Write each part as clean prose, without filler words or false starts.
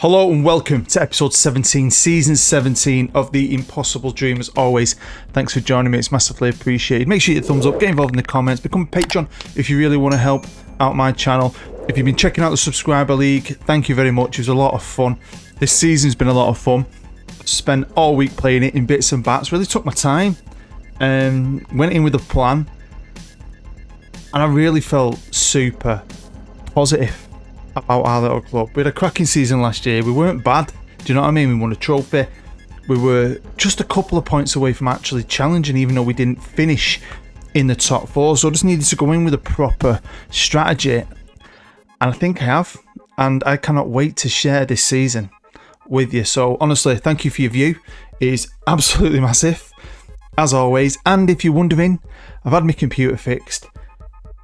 Hello and welcome to episode 17, season 17 of The Impossible Dream. As always, thanks for joining me. It's massively appreciated. Make sure you hit the thumbs up, get involved in the comments, become a patron if you really want to help out my channel. If you've been checking out the Subscriber League, thank you very much. It was a lot of fun. This season's been a lot of fun. Spent all week playing it in bits and bats. Really took my time. Went in with a plan. And I really felt super positive about our little club. We had a cracking season last year. We weren't bad. Do you know what I mean? We won a trophy. We were just a couple of points away from actually challenging, even though we didn't finish in the top four. So I just needed to go in with a proper strategy. And I think I have. And I cannot wait to share this season with you. So honestly, thank you for your view. It is absolutely massive, as always. And if you're wondering, I've had my computer fixed.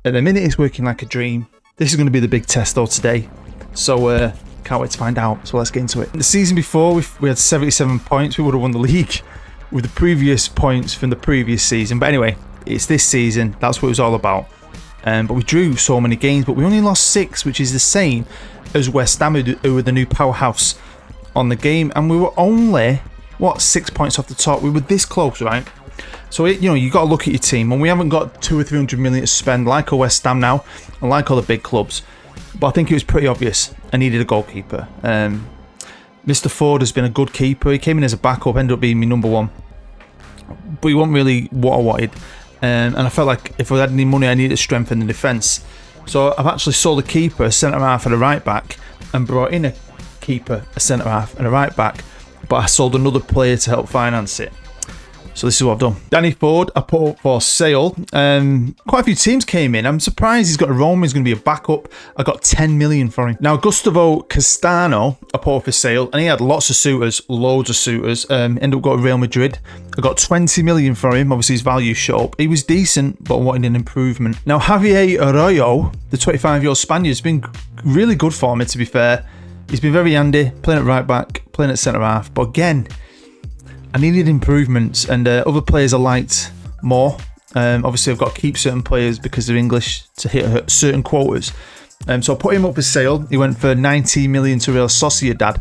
At the minute, it's working like a dream. This is going to be the big test though today, so can't wait to find out. So let's get into it. The season before, we had 77 points. We would have won the league with the previous points from the previous season. But anyway, it's this season. That's what it was all about. But we drew so many games, but we only lost 6, which is the same as West Ham, who were the new powerhouse on the game. And we were only, 6 points off the top. We were this close, right? So, you got to look at your team, and we haven't got 200 or 300 million to spend like a West Ham now, and like all the big clubs. But I think it was pretty obvious I needed a goalkeeper. Mr. Ford has been a good keeper. He came in as a backup, ended up being my number one. But he wasn't really what I wanted. And I felt like if I had any money, I needed to strengthen the defence. So I've actually sold a keeper, a centre-half and a right-back, and brought in a keeper, a centre-half and a right-back. But I sold another player to help finance it. So this is what I've done. Danny Ford, I put up for sale. Quite a few teams came in. I'm surprised he's got a Roma. He's going to be a backup. I got 10 million for him. Now, Gustavo Castano, I put up for sale. And he had lots of suitors, loads of suitors. Ended up going to Real Madrid. I got 20 million for him. Obviously, his value shot up. He was decent, but wanted an improvement. Now, Javier Arroyo, the 25-year-old Spaniard, has been really good for me, to be fair. He's been very handy, playing at right back, playing at centre-half. But again, I needed improvements, and other players I liked more. Obviously, I've got to keep certain players because they're English to hit certain quotas. So I put him up for sale. He went for 90 million to Real Sociedad,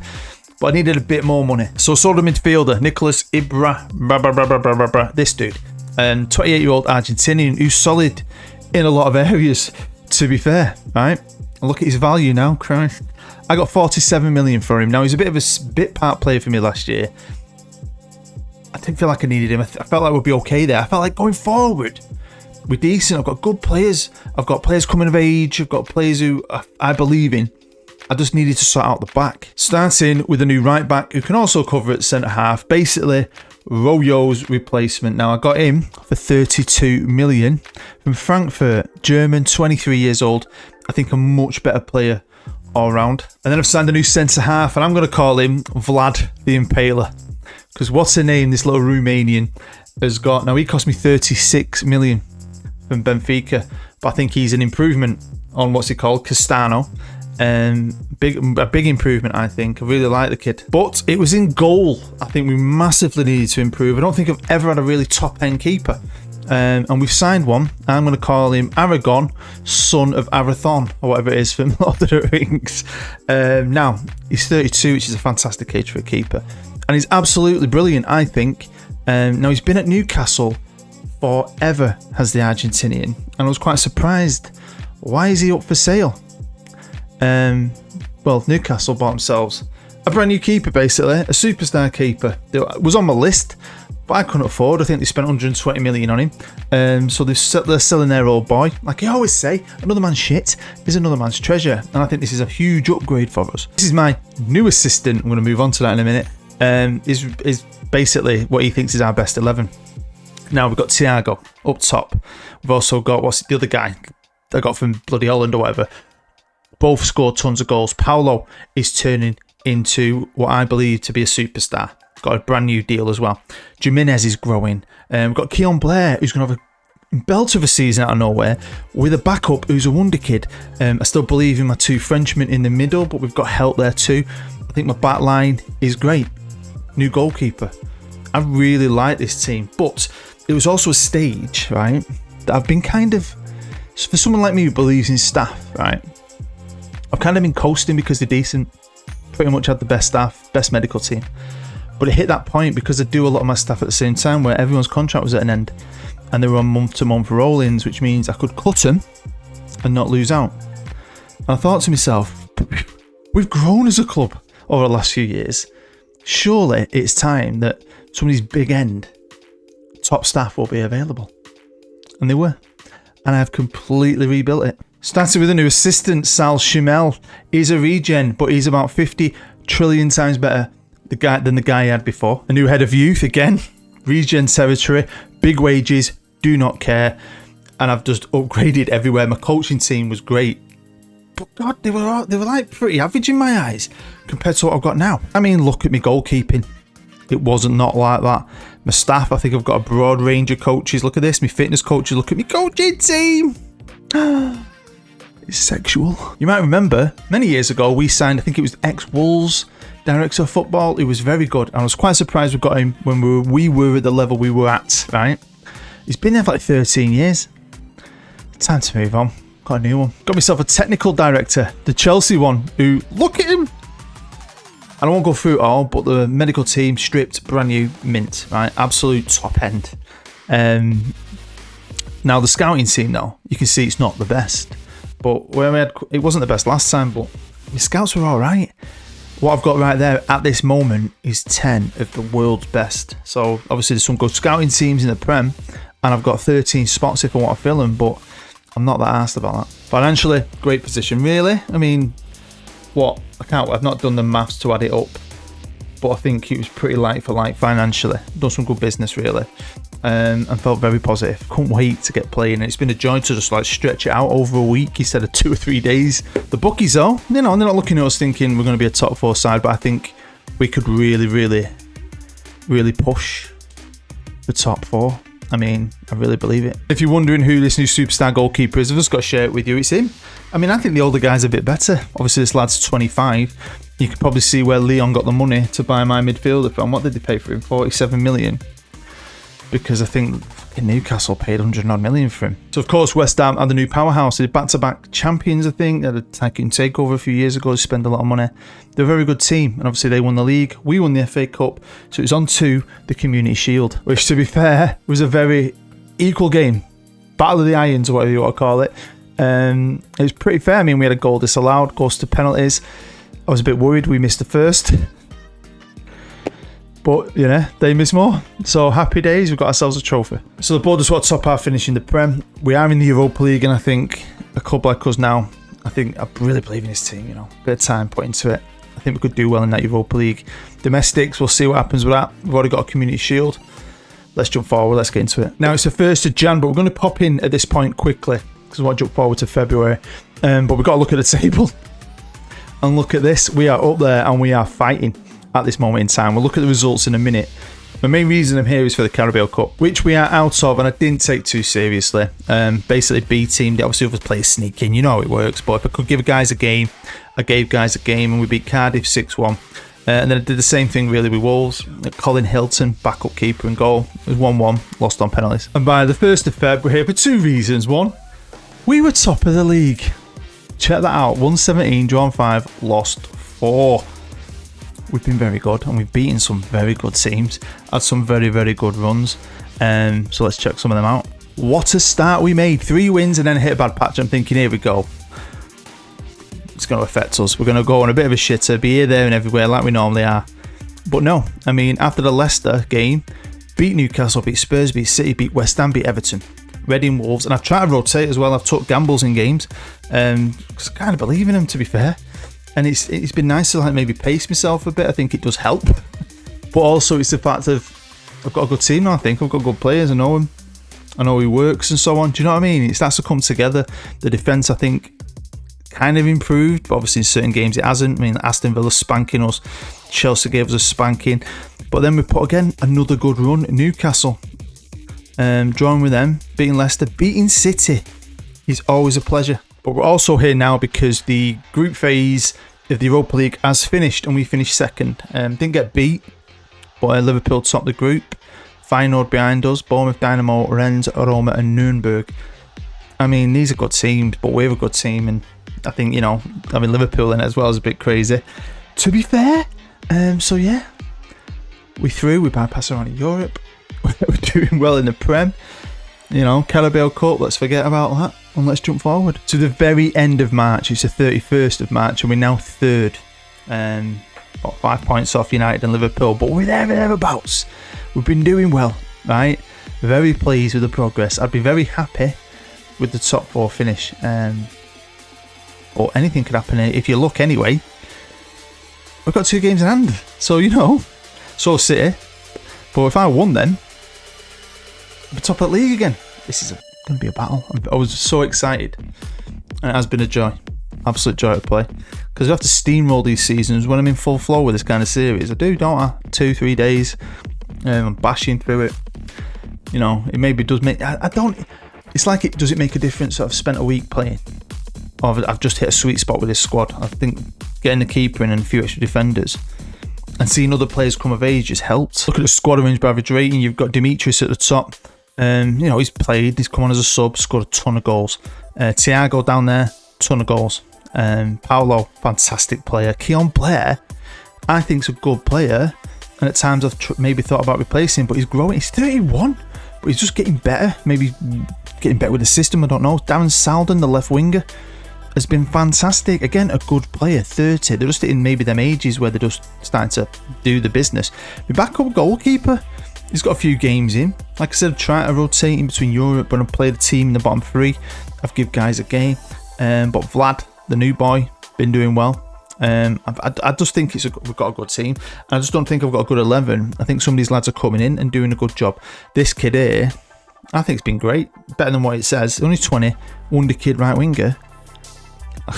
but I needed a bit more money. So I sold a midfielder, Nicolas Ibra. This dude, 28-year-old Argentinian who's solid in a lot of areas, to be fair, right? Look at his value now, Christ. I got 47 million for him. Now, he's a bit of a bit part player for me last year. I didn't feel like I needed him. I felt like we'd be okay there. I felt like going forward, we're decent. I've got good players. I've got players coming of age. I've got players who I believe in. I just needed to sort out the back. Starting with a new right back who can also cover at centre half. Basically, Royo's replacement. Now, I got him for 32 million from Frankfurt. German, 23 years old. I think a much better player all round. And then I've signed a new centre half, and I'm going to call him Vlad the Impaler. Because what's a name this little Romanian has got. Now, he cost me 36 million from Benfica. But I think he's an improvement on what's he called? Castano. A big improvement, I think. I really like the kid. But it was in goal. I think we massively needed to improve. I don't think I've ever had a really top-end keeper. And we've signed one. I'm going to call him Aragon, son of Arathon, or whatever it is from Lord of the Rings. Now, he's 32, which is a fantastic age for a keeper. And he's absolutely brilliant, I think. Now, he's been at Newcastle forever, has the Argentinian. And I was quite surprised. Why is he up for sale? Well, Newcastle bought themselves a brand new keeper, basically. A superstar keeper. It was on my list, but I couldn't afford. I think they spent 120 million on him. So they're selling their old boy. Like I always say, another man's shit is another man's treasure. And I think this is a huge upgrade for us. This is my new assistant. I'm going to move on to that in a minute. Is basically what he thinks is our best 11. Now we've got Thiago up top. We've also got, what's the other guy I got from bloody Holland or whatever. Both scored tons of goals. Paulo is turning into what I believe to be a superstar. Got a brand new deal as well. Jimenez is growing. We've got Keon Blair, who's going to have a belt of a season out of nowhere, with a backup who's a wonder kid. I still believe in my 2 Frenchmen in the middle, but we've got help there too. I think my back line is great. New goalkeeper. I really like this team, but it was also a stage, right, that I've been kind of, for someone like me who believes in staff, right, I've kind of been coasting because they're decent. pretty much had the best staff, best medical team. But it hit that point because I do a lot of my stuff at the same time where everyone's contract was at an end and they were on month-to-month roll-ins, which means I could cut them and not lose out. And I thought to myself, we've grown as a club over the last few years. Surely it's time that some of these big end top staff will be available. And they were. And I've completely rebuilt it. Started with a new assistant, Sal Schimel. He's a regen, but he's about 50 trillion times better than the guy I had before. A new head of youth, again, regen territory, big wages, do not care. And I've just upgraded everywhere. My coaching team was great. But God, they were like pretty average in my eyes compared to what I've got now. I mean, look at me goalkeeping. It wasn't not like that. My staff, I think I've got a broad range of coaches. Look at this, my fitness coaches. Look at me coaching team. It's sexual. You might remember, many years ago, we signed, I think it was ex-Wolves director of football. He was very good. And I was quite surprised we got him when we were at the level we were at, right? He's been there for like 13 years. Time to move on. Got a new one. Got myself a technical director, the Chelsea one, who, look at him. I won't go through it all, but the medical team stripped, brand new, mint, right? Absolute top end. Now the scouting team, though, you can see it's not the best. But where we had, it wasn't the best last time, but the scouts were all right. What I've got right there at this moment is 10 of the world's best. So obviously there's some good scouting teams in the Prem, and I've got 13 spots if I want to fill them, but I'm not that arsed about that. Financially, great position, really. I mean, I've not done the maths to add it up, but I think it was pretty light for light financially. Done some good business, really, and felt very positive. Couldn't wait to get playing. And it's been a joy to just like stretch it out over a week instead of 2 or 3 days. The bookies, though, they're not looking at us thinking we're going to be a top 4 side, but I think we could really, really, really push the top 4. I mean, I really believe it. If you're wondering who this new superstar goalkeeper is, I've just got to share it with you. It's him. I mean, I think the older guy's a bit better. Obviously, this lad's 25. You can probably see where Leon got the money to buy my midfielder from. What did they pay for him? 47 million. Because I think Newcastle paid 100 odd million for him. So, of course, West Ham are the new powerhouse. They're back-to-back champions, I think. They had a takeover a few years ago to spend a lot of money. They're a very good team. And obviously, they won the league. We won the FA Cup. So, it was on to the Community Shield, which, to be fair, was a very equal game. Battle of the Irons, or whatever you want to call it. It was pretty fair. I mean, we had a goal disallowed, goes to penalties. I was a bit worried we missed the first. But, you know, they miss more. So, happy days. We've got ourselves a trophy. So, the board is what top half finish in the Prem. We are in the Europa League, and I think a club like us now, I really believe in this team, you know. Bit of time put into it. I think we could do well in that Europa League. Domestics, we'll see what happens with that. We've already got a Community Shield. Let's jump forward. Let's get into it. Now, it's the 1st of Jan, but we're going to pop in at this point quickly because I want to jump forward to February. But we've got to look at the table. And look at this. We are up there, and we are fighting at this moment in time. We'll look at the results in a minute. The main reason I'm here is for the Carabao Cup, which we are out of, and I didn't take too seriously. Basically, B team, obviously other players sneak in, you know how it works, but if I could give guys a game, I gave guys a game, and we beat Cardiff 6-1. And then I did the same thing really with Wolves. Colin Hilton, backup keeper and goal. It was 1-1, lost on penalties. And by the 1st of Feb, we're here for 2 reasons. One, we were top of the league. Check that out, 117, drawn 5, lost 4. We've been very good, and we've beaten some very good teams, had some very, very good runs. So let's check some of them out. What a start we made. 3 wins and then hit a bad patch. I'm thinking, here we go. It's going to affect us. We're going to go on a bit of a shitter, be here, there and everywhere like we normally are. But no, I mean, after the Leicester game, beat Newcastle, beat Spurs, beat City, beat West Ham, beat Everton, Reading, Wolves. And I've tried to rotate as well. I've took gambles in games because I kind of believe in them, to be fair. And it's been nice to like maybe pace myself a bit. I think it does help. But also it's the fact of I've got a good team now, I think. I've got good players. I know him. I know he works and so on. Do you know what I mean? It starts to come together. The defence, I think, kind of improved. But obviously in certain games it hasn't. I mean, Aston Villa spanking us. Chelsea gave us a spanking. But then we put, again, another good run. Newcastle. Drawing with them. Beating Leicester. Beating City is always a pleasure. But we're also here now because the group phase of the Europa League has finished and we finished second. Didn't get beat, but Liverpool topped the group. Feyenoord behind us, Bournemouth, Dynamo, Rennes, Roma and Nuremberg. I mean, these are good teams, but we're a good team. And I think, you know, I mean, Liverpool in it as well is a bit crazy. to be fair. So yeah, we bypassed around in Europe. We're doing well in the Prem. You know, Carabao Cup, let's forget about that. And let's jump forward to the very end of March. It's the 31st of March and we're now third. About 5 points off United and Liverpool, but we're thereabouts. We've been doing well, right? Very pleased with the progress. I'd be very happy with the top 4 finish. But anything could happen if you look anyway. We've got 2 games in hand. So, you know, so City. But if I won then, I'd be top of the league again. This is going to be a battle. I was so excited. And it has been a joy. Absolute joy to play. Because I have to steamroll these seasons when I'm in full flow with this kind of series. I do, don't I? 2-3 days. I'm bashing through it. You know, it maybe does make... I don't... It's like does it make a difference that I've spent a week playing? Or I've just hit a sweet spot with this squad. I think getting the keeper in and a few extra defenders and seeing other players come of age has helped. Look at the squad arranged by average rating. You've got Demetrius at the top. You know, he's played. He's come on as a sub, scored a ton of goals. Thiago down there, ton of goals. Paulo, fantastic player. Keon Blair, I think is a good player. And at times I've maybe thought about replacing him, but he's growing. He's 31, but he's just getting better. Maybe getting better with the system, I don't know. Darren Salden, the left winger, has been fantastic. Again, a good player, 30. They're just in maybe them ages where they're just starting to do the business. My backup goalkeeper, he's got a few games in. Like I said, trying to rotate in between Europe when I play the team in the bottom 3. I've give guys a game. But Vlad, the new boy, been doing well. I just think we've got a good team. I just don't think I've got a good 11. I think some of these lads are coming in and doing a good job. This kid here, I think it's been great. Better than what it says. Only 20. Wonder kid right winger.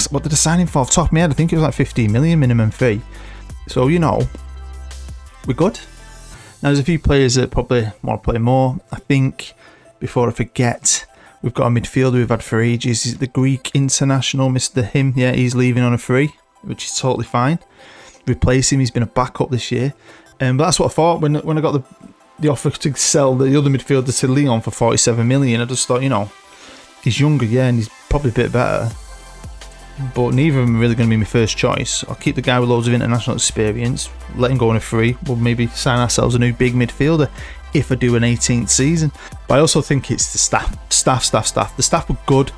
What did I sign him for? Off the top of my head, I think it was like 15 million minimum fee. So, you know, we're good. Now, there's a few players that probably want to play more. I think, before I forget, we've got a midfielder we've had for ages. Is it the Greek international, Mr. Him? Yeah, he's leaving on a free, which is totally fine. Replace him. He's been a backup this year. But that's what I thought when I got the offer to sell the other midfielder to Lyon for 47 million. I just thought, you know, he's younger, yeah, and he's probably a bit better. But neither of them are really going to be my first choice. I'll keep the guy with loads of international experience, let him go on a free. We'll maybe sign ourselves a new big midfielder if I do an 18th season. But I also think it's the staff. The staff were good,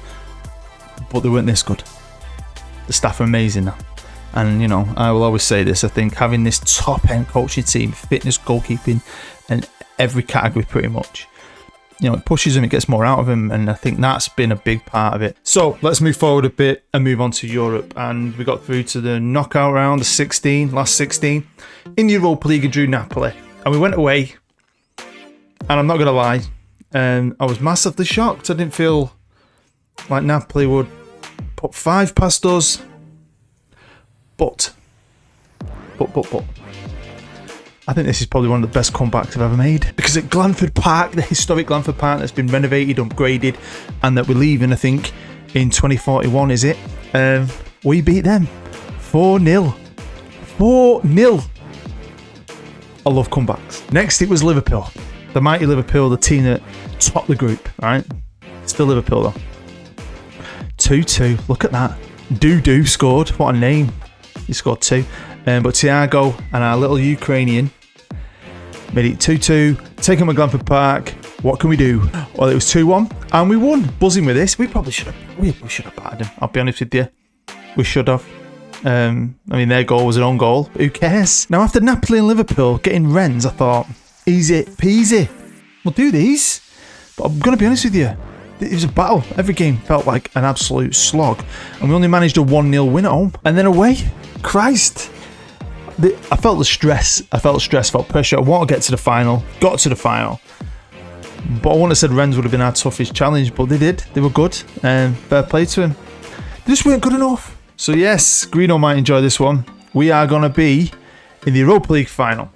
but they weren't this good. The staff are amazing now. And, you know, I will always say this. I think having this top-end coaching team, fitness, goalkeeping, and every category pretty much, you know, it pushes them, it gets more out of them, and I think that's been a big part of it. So let's move forward a bit and move on to Europe. And we got through to the knockout round, the last 16 in the Europa League and drew Napoli. And we went away, and I'm not going to lie, I was massively shocked. I didn't feel like Napoli would put 5 past us, but I think this is probably one of the best comebacks I've ever made. Because at Glanford Park, the historic Glanford Park that's been renovated, upgraded, and that we're leaving, I think, in 2041, is it? We beat them 4-0. 4-0. I love comebacks. Next, it was Liverpool. The mighty Liverpool, the team that topped the group, right? Still Liverpool, though. 2-2. Look at that. Dudu scored. What a name. He scored 2. But Thiago and our little Ukrainian made it 2-2. Take him at Glanford Park. What can we do? Well, it was 2-1, and we won. Buzzing with this. We probably should have. We should have battered them. I'll be honest with you. We should have. I mean, their goal was an own goal. But who cares? Now, after Napoli and Liverpool getting Rennes, I thought, easy peasy. We'll do these. But I'm going to be honest with you. It was a battle. Every game felt like an absolute slog, and we only managed a 1-0 win at home. And then away, Christ. I felt the stress. Felt pressure. I want to get to the final. Got to the final. But I wouldn't have said Rennes would have been our toughest challenge, but they did. They were good. Fair play to them. They just weren't good enough. So yes, Greeno might enjoy this one. We are going to be in the Europa League final,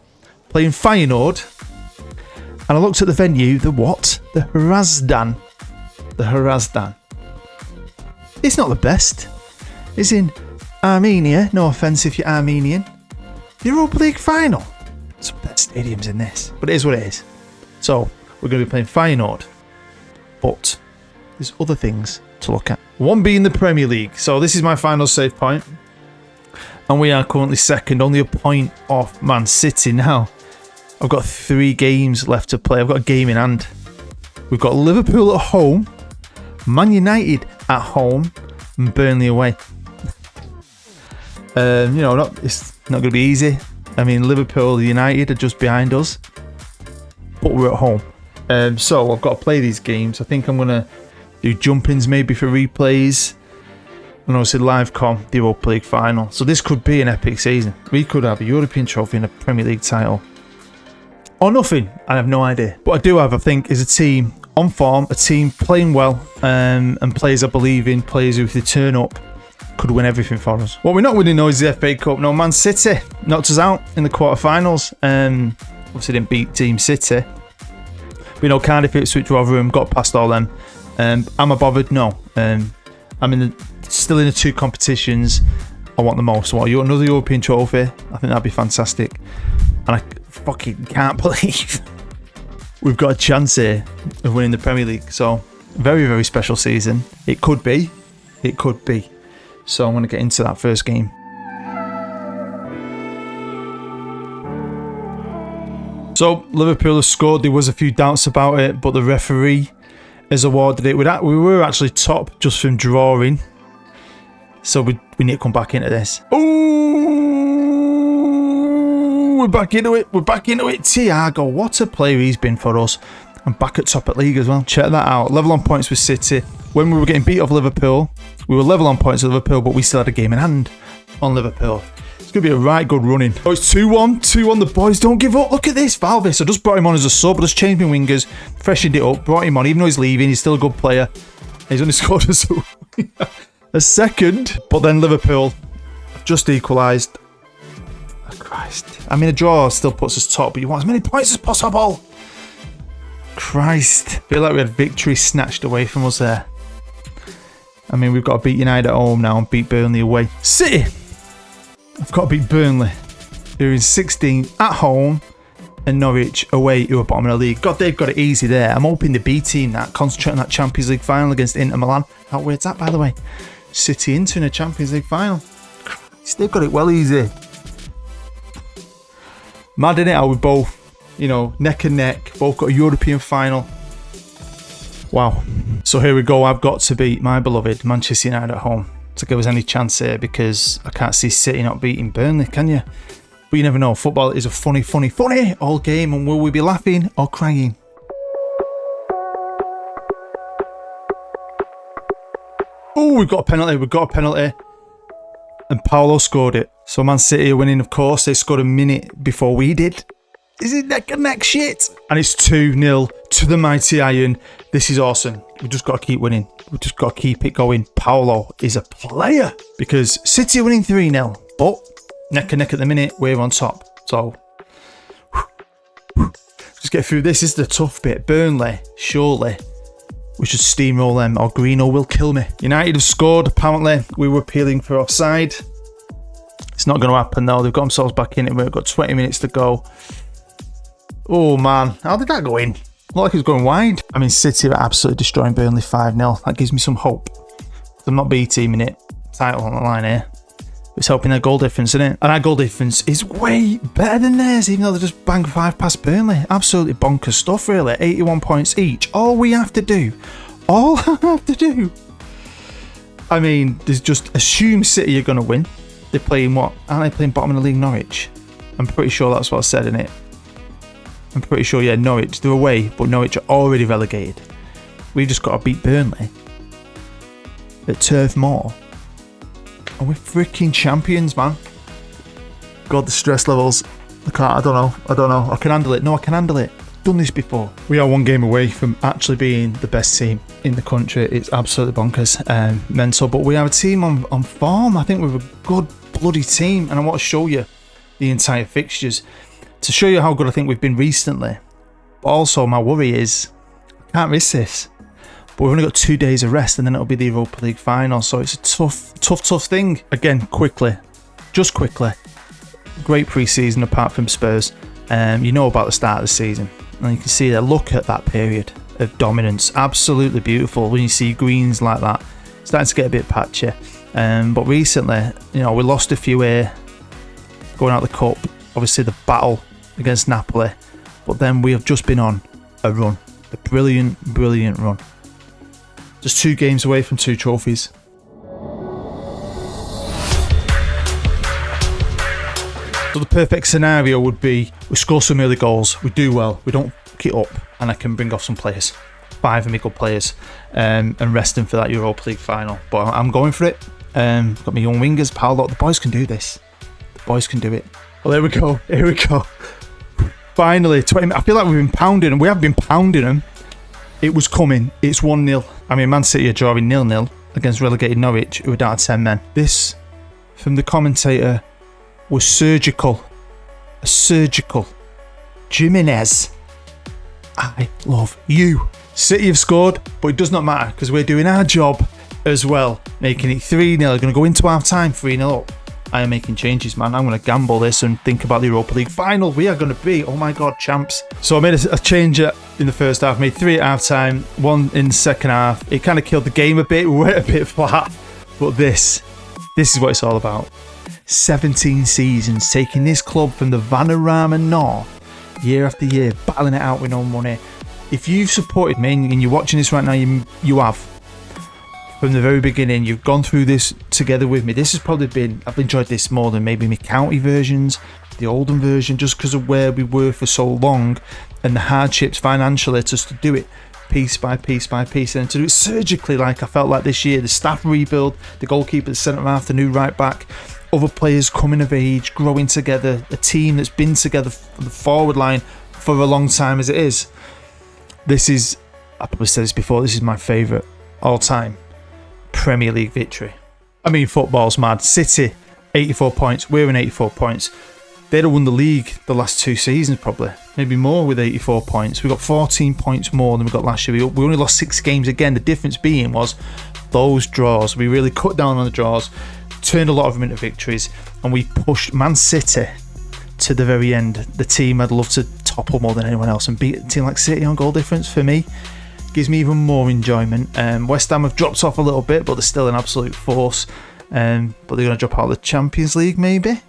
playing Feyenoord. And I looked at the venue. The what? The Hrazdan. The Hrazdan. It's not the best. It's in Armenia. No offence if you're Armenian. The Europa League final. Some better stadiums in this, but it is what it is. So we're going to be playing Feyenoord, but there's other things to look at. One being the Premier League. So this is my final save point. And we are currently second, only a point off Man City now. I've got 3 games left to play. I've got a game in hand. We've got Liverpool at home, Man United at home, and Burnley away. It's not going to be easy. I mean, Liverpool, United are just behind us, but we're at home. So I've got to play these games. I think I'm going to do jump-ins maybe for replays, and obviously live com the Europa League final. So this could be an epic season. We could have a European trophy and a Premier League title. Or nothing, I have no idea. What I do have, I think, is a team on form, a team playing well, and players I believe in, players who, if they turn up, could win everything for us. What we're not winning though is the FA Cup. No, Man City knocked us out in the quarterfinals. Obviously didn't beat Team City. We know Cardiff, Ipswich, Rotherham, got past all them. Am I bothered? No. I'm still in the 2 competitions I want the most. What, you want another European trophy? I think that'd be fantastic. And I fucking can't believe we've got a chance here of winning the Premier League. So, very, very special season. It could be. It could be. So I'm going to get into that first game. So Liverpool have scored. There was a few doubts about it, but the referee has awarded it. We were actually top just from drawing. So we need to come back into this. Ooh, we're back into it. We're back into it. Thiago, what a player he's been for us. And back at top at league as well. Check that out. Level on points with City. When we were getting beat off Liverpool, we were level on points with Liverpool, but we still had a game in hand on Liverpool. It's going to be a right good running. Oh, it's 2-1. 2-1. The boys don't give up. Look at this. Valvis. I just brought him on as a sub. I just changed my wingers, freshened it up, brought him on. Even though he's leaving, he's still a good player. He's only scored a second. But then Liverpool just equalised. Oh, Christ. I mean, a draw still puts us top, but you want as many points as possible. Christ. I feel like we had victory snatched away from us there. I mean, we've got to beat United at home now and beat Burnley away. City! I've got to beat Burnley. They're in 16 at home and Norwich away, who are bottom of the league. God, they've got it easy there. I'm hoping the B team that concentrate on that Champions League final against Inter Milan. How weird's that, by the way? City Inter in a Champions League final. Christ, they've got it well easy. Mad, innit, how we both, neck and neck, both got a European final. Wow. So here we go. I've got to beat my beloved Manchester United at home to give us any chance here, because I can't see City not beating Burnley, can you? But you never know. Football is a funny all game, and will we be laughing or crying? Oh, we've got a penalty. And Paulo scored it. So Man City are winning, of course. They scored a minute before we did. Is it neck and neck shit? And it's 2-0 to the mighty Iron. This is awesome. We've just got to keep winning. We've just got to keep it going. Paulo is a player. Because City are winning 3-0. But neck and neck at the minute, we're on top. So, just get through this. This is the tough bit. Burnley, surely we should steamroll them, or Greeno will kill me. United have scored, apparently. We were appealing for offside. It's not going to happen, though. They've got themselves back in it. We've got 20 minutes to go. Oh, man. How did that go in? Looked like it was going wide. I mean, City are absolutely destroying Burnley 5-0. That gives me some hope. I'm not B-teaming it. Title on the line here. It's helping their goal difference, isn't it? And our goal difference is way better than theirs, even though they just banged 5 past Burnley. Absolutely bonkers stuff, really. 81 points each. All I have to do. I mean, there's just assume City are going to win. They're playing what? Aren't they playing bottom of the league, Norwich? I'm pretty sure that's what I said, innit? I'm pretty sure, yeah, Norwich. They're away, but Norwich are already relegated. We've just got to beat Burnley at Turf Moor. And we're freaking champions, man. God, the stress levels. I don't know. I can handle it. No, I can handle it. Done this before. We are one game away from actually being the best team in the country. It's absolutely bonkers. Mental. But we have a team on form. I think we're a good bloody team. And I want to show you the entire fixtures to show you how good I think we've been recently. But also, my worry is I can't risk this. But we've only got 2 days of rest, and then it'll be the Europa League final. So it's a tough thing. Again, quickly. Great pre-season apart from Spurs. You know about the start of the season. And you can see there, look at that period of dominance. Absolutely beautiful when you see greens like that. Starting to get a bit patchy. But recently, we lost a few here. going out the cup. Obviously the battle against Napoli. But then we have just been on a run. A brilliant, brilliant run. Just 2 games away from 2 trophies. So the perfect scenario would be we score some early goals, we do well, we don't fuck it up, and I can bring off some players. 5 of me good players, and rest them for that Europa League final. But I'm going for it. Got my young wingers, Paolo. The boys can do this. The boys can do it. Well, here we go. Here we go. Finally, 20. I feel like we've been pounding them. We have been pounding them. It was coming. It's 1-0. I mean, Man City are drawing 0-0 against relegated Norwich, who are down to 10 men. This, from the commentator, was surgical. A surgical. Jimenez, I love you. City have scored, but it does not matter because we're doing our job as well. Making it 3-0. Going to go into half time 3-0 up. I am making changes, man. I'm going to gamble this and think about the Europa League final. We are going to be, oh my God, champs. So I made a change in the first half. Made 3 at half time, 1 in the second half. It kind of killed the game a bit. We went a bit flat. But this is what it's all about. 17 seasons, taking this club from the Vanarama North, year after year, battling it out with no money. If you've supported me and you're watching this right now, you have. From the very beginning, you've gone through this together with me. This has probably been, I've enjoyed this more than maybe my county versions, the Oldham version, just because of where we were for so long and the hardships financially just to do it piece by piece by piece, and to do it surgically like I felt like this year. The staff rebuild, the goalkeeper, the centre half, the new right back, other players coming of age, growing together, a team that's been together for the forward line for a long time as it is. This is, I probably said this before, this is my favourite all-time Premier League victory. I mean, football's mad. City, 84 points. We're in 84 points. They'd have won the league the last 2 seasons probably. Maybe more with 84 points. We got 14 points more than we got last year. We only lost 6 games again. The difference being was those draws. We really cut down on the draws, turned a lot of them into victories, and we pushed Man City to the very end. The team I'd love to topple more than anyone else and beat a team like City on goal difference. For me, gives me even more enjoyment. West Ham have dropped off a little bit, but they're still an absolute force. But they're going to drop out of the Champions League maybe.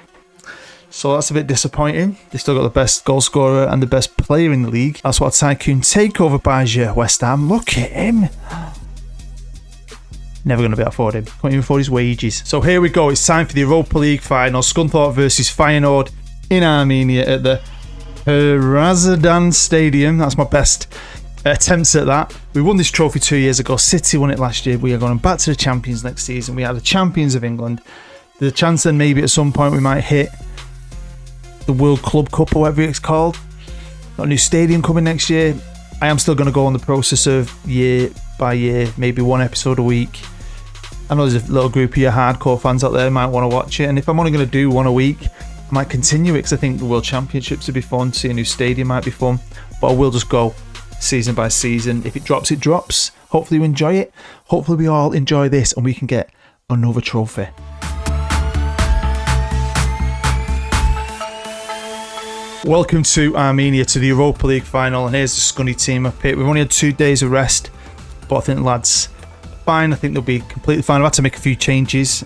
So that's a bit disappointing. They still got the best goal scorer and the best player in the league. That's what a tycoon takeover buys you, West Ham. Look at him. Never going to be able to afford him. Can't even afford his wages. So here we go. It's time for the Europa League final. Scunthorpe versus Feyenoord in Armenia at the Hrazdan Stadium. That's my best attempts at that. We won this trophy 2 years ago. City won it last year. We are going back to the champions next season. We are the champions of England. There's a chance then maybe at some point we might hit the World Club Cup or whatever it's called. Got a new stadium coming next year. I am still going to go on the process of year by year, maybe 1 episode a week. I know there's a little group of your hardcore fans out there who might want to watch it, and if I'm only going to do 1 a week, I might continue it because I think the World Championships would be fun. See a new stadium might be fun, but I will just go season by season. If it drops, it drops. Hopefully you enjoy it. Hopefully we all enjoy this and we can get another trophy. Welcome to Armenia, to the Europa League final, and here's the Scunny team I picked. We've only had 2 days of rest, but I think the lads fine. I think they'll be completely fine. I've had to make a few changes.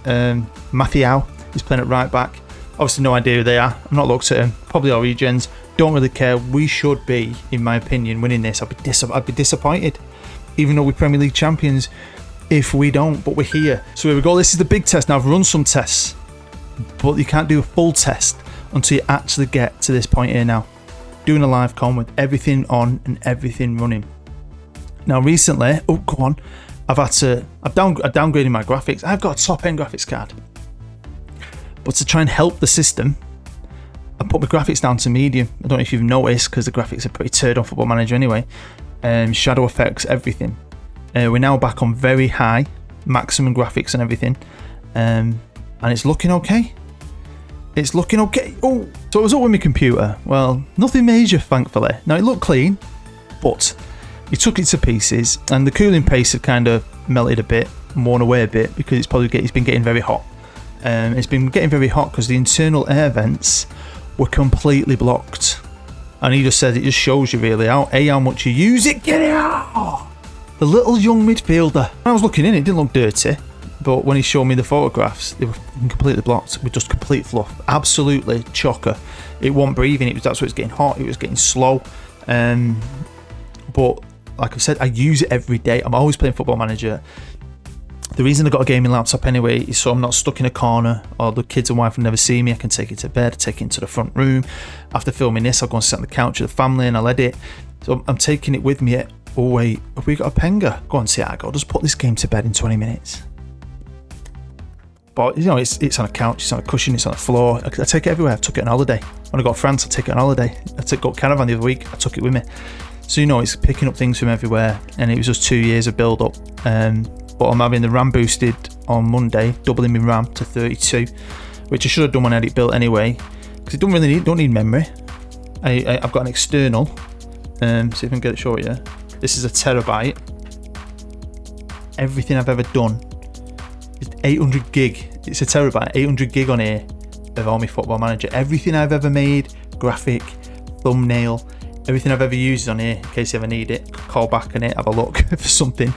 Mathieu is playing at right back. Obviously no idea who they are. I've not looked at them. Probably our regens. Don't really care. We should be, in my opinion, winning this. I'd be disappointed, even though we're Premier League champions, if we don't. But we're here. So here we go. This is the big test. Now I've run some tests, but you can't do a full test until you actually get to this point here now. Doing a live con with everything on and everything running. Now recently, I've downgraded my graphics. I've got a top end graphics card. But to try and help the system, I put my graphics down to medium. I don't know if you've noticed, because the graphics are pretty turd on Football Manager anyway. Shadow effects, everything. We're now back on very high, maximum graphics and everything. And it's looking okay. It's looking okay. Oh, so it was up with my computer. Well, nothing major, thankfully. Now it looked clean, but he took it to pieces, and the cooling paste had kind of melted a bit, worn away a bit, because it's been getting very hot. It's been getting very hot because the internal air vents were completely blocked. And he just said it just shows you really how much you use it. Get it out! The little young midfielder. When I was looking in, it didn't look dirty. but when he showed me the photographs, they were completely blocked with just complete fluff. Absolutely chocker. It wasn't breathing. That's why it was getting hot. It was getting slow. But like I said, I use it every day. I'm always playing Football Manager. The reason I got a gaming laptop anyway is so I'm not stuck in a corner, or the kids and wife will never see me. I can take it to bed, take it into the front room. After filming this, I'll go and sit on the couch with the family and I'll edit. So I'm taking it with me. Oh wait, have we got a Penga? Go on, Thiago, just put this game to bed in 20 minutes. But you know, it's on a couch, it's on a cushion, it's on the floor. I take it everywhere. I took it on holiday. When I got to France, I take it on holiday. I got caravan the other week, I took it with me. So you know, it's picking up things from everywhere, and it was just 2 years of build up. But I'm having the RAM boosted on Monday, doubling my RAM to 32, which I should have done when I had it built anyway, because it don't need memory. I've got an external. See if I can get it short. Yeah, this is a terabyte. Everything I've ever done. 800 gig. It's a terabyte, 800 gig on here of all my Football Manager. Everything I've ever made, graphic, thumbnail, everything I've ever used is on here in case you ever need it. Call back on it, have a look for something.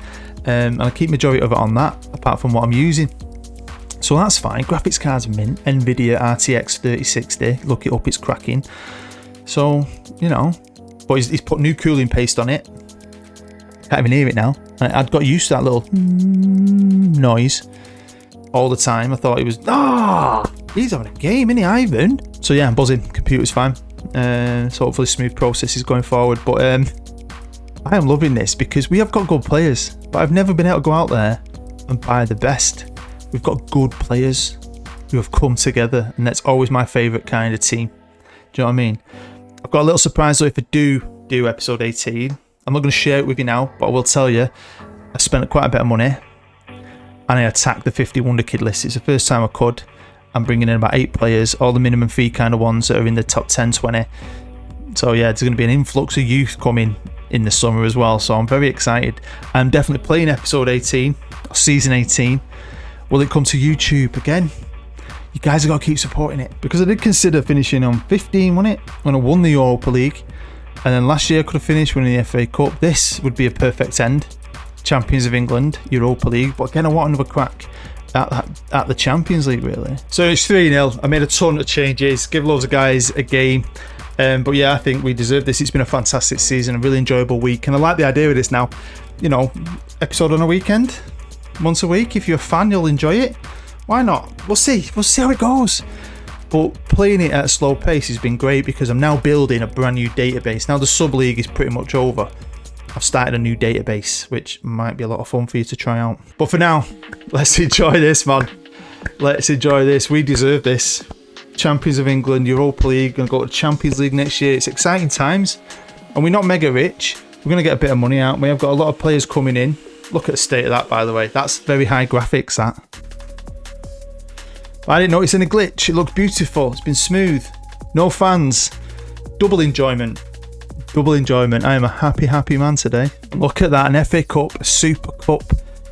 And I keep majority of it on that, apart from what I'm using. So that's fine. Graphics card's mint. Nvidia RTX 3060. Look it up, it's cracking. So, you know. But he's put new cooling paste on it. Can't even hear it now. I'd got used to that little noise all the time. I thought it was, he's having a game, isn't he, Ivan? So yeah, I'm buzzing. Computer's fine. So hopefully smooth processes going forward. But I am loving this because we have got good players, but I've never been able to go out there and buy the best. We've got good players who have come together, and that's always my favourite kind of team. Do you know what I mean? I've got a little surprise though if I do episode 18. I'm not going to share it with you now, but I will tell you, I spent quite a bit of money and I attacked the 50 Wonder Kid list. It's the first time I could. I'm bringing in about 8 players, all the minimum fee kind of ones that are in the top 10, 20. So yeah, there's going to be an influx of youth coming in the summer as well. So I'm very excited. I'm definitely playing episode 18, or season 18. Will it come to YouTube again? You guys have got to keep supporting it, because I did consider finishing on 15, wasn't it? When I won the Europa League. And then last year I could have finished winning the FA Cup. This would be a perfect end. Champions of England, Europa League. But again, I want another crack at the Champions League, really. So it's 3-0. I made a ton of changes, give loads of guys a game. But yeah, I think we deserve this. It's been a fantastic season, a really enjoyable week. And I like the idea of this now. You know, episode on a weekend, once a week. If you're a fan, you'll enjoy it. Why not? We'll see. We'll see how it goes. But playing it at a slow pace has been great because I'm now building a brand new database. Now the sub-league is pretty much over. I've started a new database, which might be a lot of fun for you to try out. But for now, let's enjoy this, man. Let's enjoy this. We deserve this. Champions of England, Europa League, going to go to Champions League next year. It's exciting times. And we're not mega rich. We're going to get a bit of money out. We have got a lot of players coming in. Look at the state of that, by the way. That's very high graphics, that. I didn't notice any glitch. It looked beautiful. It's been smooth. No fans. Double enjoyment. Double enjoyment. I am a happy, happy man today. Look at that. An FA Cup, a Super Cup,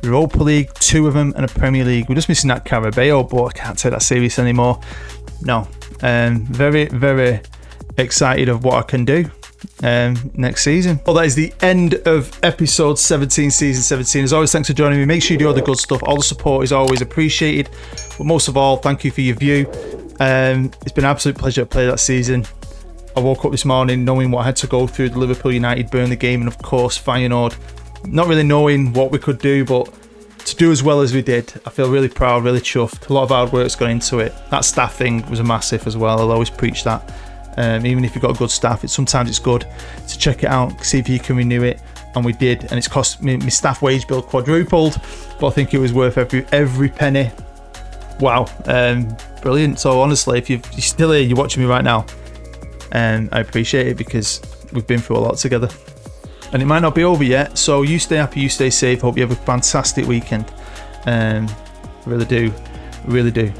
Europa League, 2 of them, and a Premier League. We're just missing that Carabao, but I can't take that serious anymore. No. Very, very excited of what I can do next season. Well, that is the end of episode 17, season 17. As always, thanks for joining me. Make sure you do all the good stuff. All the support is always appreciated. But most of all, thank you for your view. It's been an absolute pleasure to play that season. I woke up this morning knowing what I had to go through, the Liverpool United Burnley game, and of course Feyenoord. Not really knowing what we could do, but to do as well as we did, I feel really proud, really chuffed. A lot of hard work's gone into it. That staff thing was a massive as well. I'll always preach that. Even if you've got good staff, sometimes it's good to check it out, see if you can renew it, and we did. And it's cost me, my staff wage bill quadrupled, but I think it was worth every penny. Wow, brilliant. So honestly, if you're still here, you're watching me right now, I appreciate it because we've been through a lot together. And it might not be over yet, so you stay happy, you stay safe. Hope you have a fantastic weekend. Really do.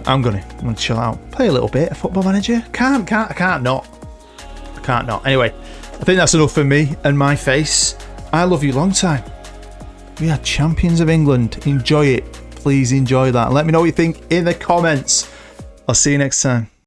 I'm gonna chill out, play a little bit of Football Manager. I can't not. Anyway, I think that's enough for me and my face. I love you long time. We are champions of England. Enjoy it. Please enjoy that. Let me know what you think in the comments. I'll see you next time.